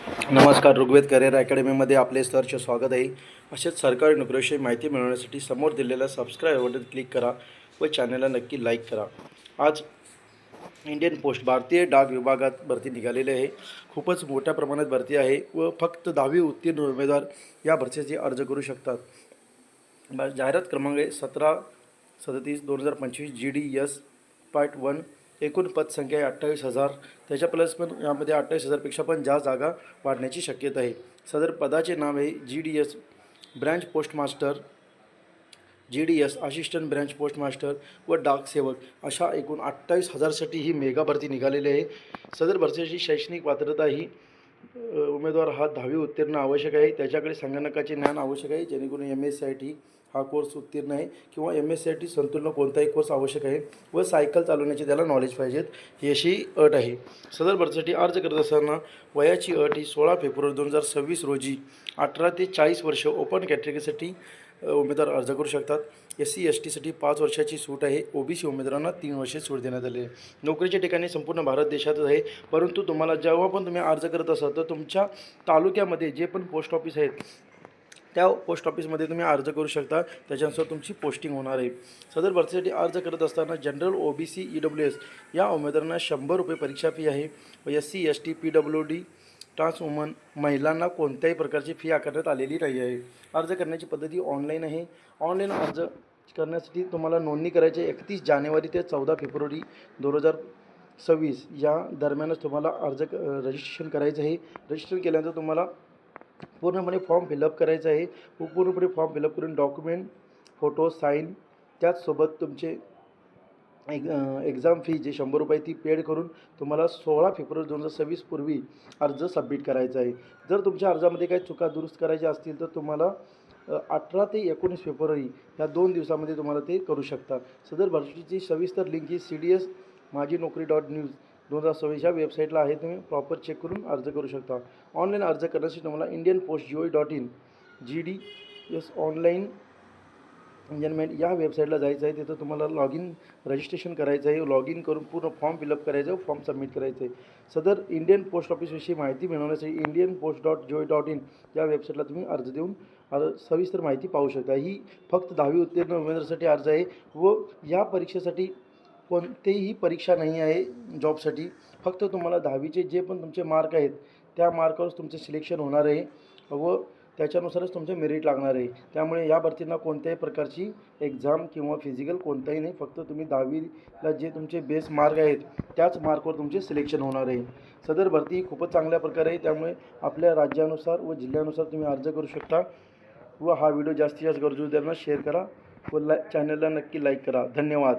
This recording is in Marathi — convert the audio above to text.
नमस्कार. ऋग्वेद करिअर अकॅडमीमध्ये आपले सहर्ष स्वागत आहे. असेच सरकारी नोकरीविषयी माहिती मिळवण्यासाठी समोर दिलेल्या सबस्क्राईब बटन क्लिक करा व चॅनलला नक्की लाईक करा. आज इंडियन पोस्ट भारतीय डाक विभागात भरती निघालेली आहे. खूपच मोठ्या प्रमाणात भरती आहे व फक्त 10वी उत्तीर्ण उमेदवार या भरतीसाठी अर्ज करू शकतात. जाहिरात क्रमांक आहे 17/37/2025 GDS पार्ट 1. एकूण पदसंख्या आहे 28,000. त्याच्या प्लस पण यामध्ये 28,000पेक्षा पण जास्त जागा वाढण्याची शक्यता आहे. सदर पदाचे नाव आहे GDS branch postmaster, GDS assistant branch postmaster व डाकसेवक अशा एकूण 28,000साठी ही मेगा भरती निघालेली आहे. सदर भरतीची शैक्षणिक पात्रता ही उमेदवार हा 10वी उत्तीर्ण आवश्यक आहे. त्याच्याकडे संगणकाचे ज्ञान आवश्यक आहे, जेणेकरून MSCIT हा कोर्स उत्तीर्ण आहे किंवा MSCIT संतुलन कोणताही कोर्स आवश्यक आहे व सायकल चालवण्याची त्याला नॉलेज पाहिजेत, ही अशी अट आहे. सदर भरतीसाठी अर्ज करत असताना वयाची अट ही 16 फेब्रुवारी 2026 रोजी 18 ते 40 वर्ष ओपन कॅटेगरीसाठी उमेदवार अर्ज करू शकतात. SC STसाठी 5 वर्षाची सूट आहे. OBC उमेदवारांना 3 वर्षे सूट देण्यात आली आहे. नोकरीच्या ठिकाणी संपूर्ण भारत देशातच आहे, परंतु तुम्हाला जेव्हा पण तुम्ही अर्ज करत असाल तर तुमच्या तालुक्यामध्ये जे पण पोस्ट ऑफिस आहेत त्या पोस्ट ऑफिसमध्ये तुम्ही अर्ज करू शकता. त्याच्यानुसार तुमची पोस्टिंग होणार आहे. सदर भरतीसाठी अर्ज करत असताना जनरल OBC EWS या उमेदवारांना 100 रुपये परीक्षा फी आहे व SC ST PWD trans woman महिलांना कोणत्याही प्रकारची फी आकारण्यात आलेली नाही आहे. अर्ज करण्याची पद्धती ऑनलाईन आहे. ऑनलाईन अर्ज करण्यासाठी तुम्हाला नोंदणी करायची 31 जानेवारी ते 14 फेब्रुवारी 2026 या दरम्यानच तुम्हाला रजिस्ट्रेशन करायचं आहे. रजिस्ट्रेशन केल्यानंतर तुम्हाला पूर्णपणे फॉर्म फिलअप करायचा आहे. पूर्णपणे फॉर्म फिलअप करून डॉक्युमेंट, फोटो, साईन त्याचसोबत तुमचे एक्झाम फी जे 100 रुपये ती पेड करून तुम्हाला 16 फेब्रुवारी 2026 पूर्वी अर्ज सबमिट करायचा आहे. जर तुमच्या अर्जामध्ये काही चुका दुरुस्त करायच्या असतील तर तुम्हाला 18 ते 19 फेब्रुवारी या 2 दिवसामध्ये तुम्हाला ते करू शकता. सदर भरतीची सविस्तर लिंक ही CDS माझी नोकरी.news 2026 या वेबसाईटला आहे. तुम्ही प्रॉपर चेक करून अर्ज करू शकता. ऑनलाईन अर्ज करण्यासाठी तुम्हाला Indian post GOV.in GDS online engagement या वेबसाईटला जायचं आहे. तिथं तुम्हाला रजिस्ट्रेशन करायचं आहे. लॉग इन करून पूर्ण फॉर्म फिलअप करायचं आहे, फॉर्म सबमिट करायचं आहे. सदर इंडियन पोस्ट ऑफिसविषयी माहिती मिळवण्यासाठी इंडियन post.gov.in या वेबसाईटला तुम्ही अर्ज देऊन सविस्तर माहिती पाहू शकता. ही फक्त 10वी उत्तीर्ण उमेदवारासाठी अर्ज आहे व या परीक्षेसाठी कोणतीही परीक्षा नाही आहे जॉबसाठी. फक्त तुम्हाला 10वीचे जे पण तुमचे मार्क आहेत त्या मार्कावरच तुमचे सिलेक्शन होणार आहे व त्याच्यानुसारच तुमचे मेरिट लागणार आहे. त्यामुळे या भरतींना कोणत्याही प्रकारची एक्झाम किंवा फिजिकल कोणताही नाही. फक्त तुम्ही 10वीला जे तुमचे बेस मार्क आहेत त्याच मार्कवर तुमचे सिलेक्शन होणार आहे. सदर भरती खूपच चांगल्या प्रकारे आहे. त्यामुळे आपल्या राज्यानुसार व जिल्ह्यानुसार तुम्ही अर्ज करू शकता व हा व्हिडिओ जास्तीत जास्त गरजूंना शेअर करा व चॅनलला नक्की लाईक करा. धन्यवाद.